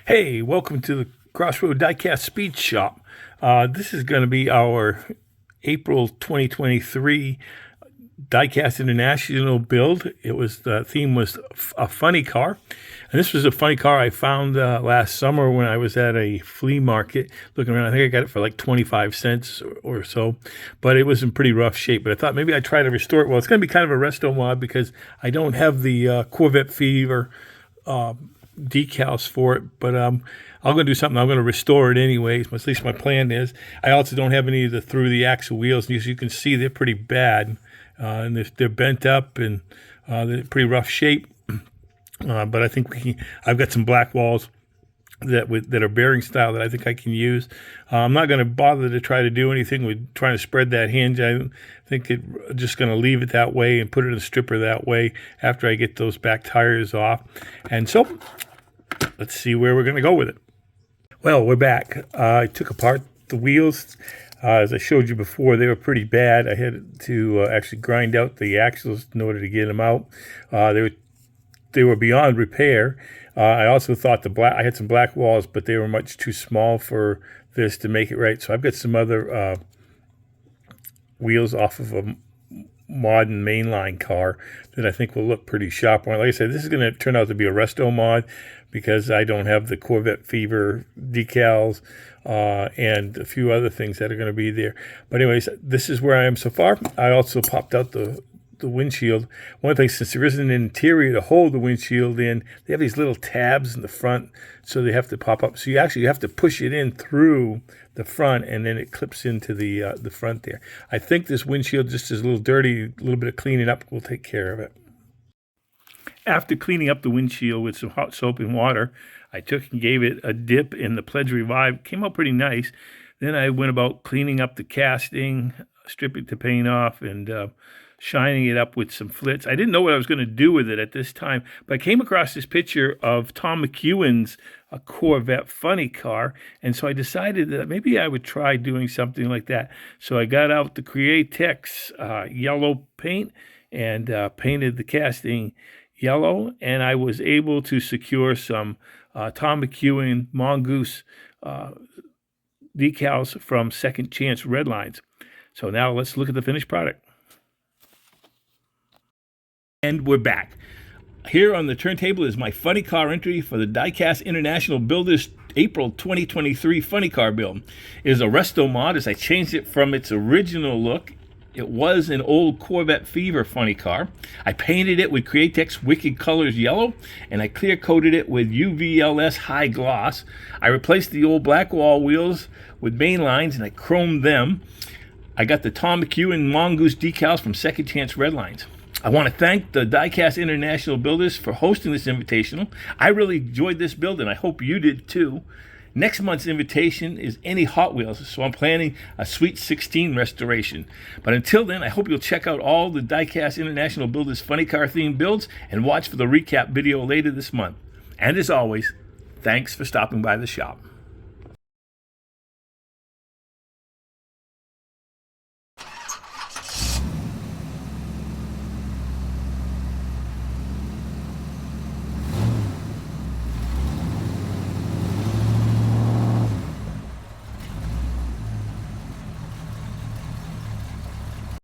Hey, welcome to the Crossroad Diecast Speed Shop. This is going to be our April 2023 Diecast International build. The theme was a funny car. And this was a funny car I found last summer when I was at a flea market looking around. I think I got it for like 25 cents or so, but it was in pretty rough shape. But I thought maybe I'd try to restore it. Well, it's going to be kind of a resto mod because I don't have the Corvette Fever decals for it, but I'm going to do something. I'm going to restore it anyways. At least my plan is. I also don't have any of the through the axle wheels. And as you can see, they're pretty bad, and they're bent up and they're pretty rough shape. But I think I've got some black walls that are bearing style that I think I can use. I'm not going to bother to try to do anything with trying to spread that hinge. I think I'm just going to leave it that way and put it in a stripper that way after I get those back tires off. And so let's see where we're going to go with it. Well, we're back. I took apart the wheels. As I showed you before, they were pretty bad. I had to actually grind out the axles in order to get them out. They were beyond repair. I also thought I had some black walls, but they were much too small for this to make it right. So I've got some other wheels off of a modern mainline car that I think will look pretty sharp. Like I said, this is going to turn out to be a resto mod because I don't have the Corvette Fever decals and a few other things that are going to be there. But anyways, this is where I am so far. I also popped out the windshield. One thing, since there isn't an interior to hold the windshield in, they have these little tabs in the front, so they have to pop up. So you have to push it in through the front, and then it clips into the front there. I think this windshield just is a little dirty. A little bit of cleaning up will take care of it. After cleaning up the windshield with some hot soap and water, I took and gave it a dip in the Pledge Revive. Came out pretty nice. Then I went about cleaning up the casting, stripping the paint off, and shining it up with some flits. I didn't know what I was going to do with it at this time, but I came across this picture of Tom McEwen's Corvette funny car, and so I decided that maybe I would try doing something like that. So I got out the Createx yellow paint and painted the casting yellow, and I was able to secure some Tom McEwen Mongoose decals from Second Chance Redlines. So now let's look at the finished product. And we're back. Here on the turntable is my funny car entry for the Diecast International Builders April 2023 funny car build. It is a resto mod as I changed it from its original look. It was an old Corvette Fever funny car. I painted it with Createx Wicked Colors yellow, and I clear coated it with UVLS high gloss. I replaced the old black wall wheels with main lines, and I chromed them. I got the Tom McEwen Mongoose decals from Second Chance Redlines. I want to thank the Diecast International Builders for hosting this invitational. I really enjoyed this build, and I hope you did too. Next month's invitation is any Hot Wheels, so I'm planning a Sweet 16 restoration. But until then, I hope you'll check out all the Diecast International Builders funny car themed builds and watch for the recap video later this month. And as always, thanks for stopping by the shop.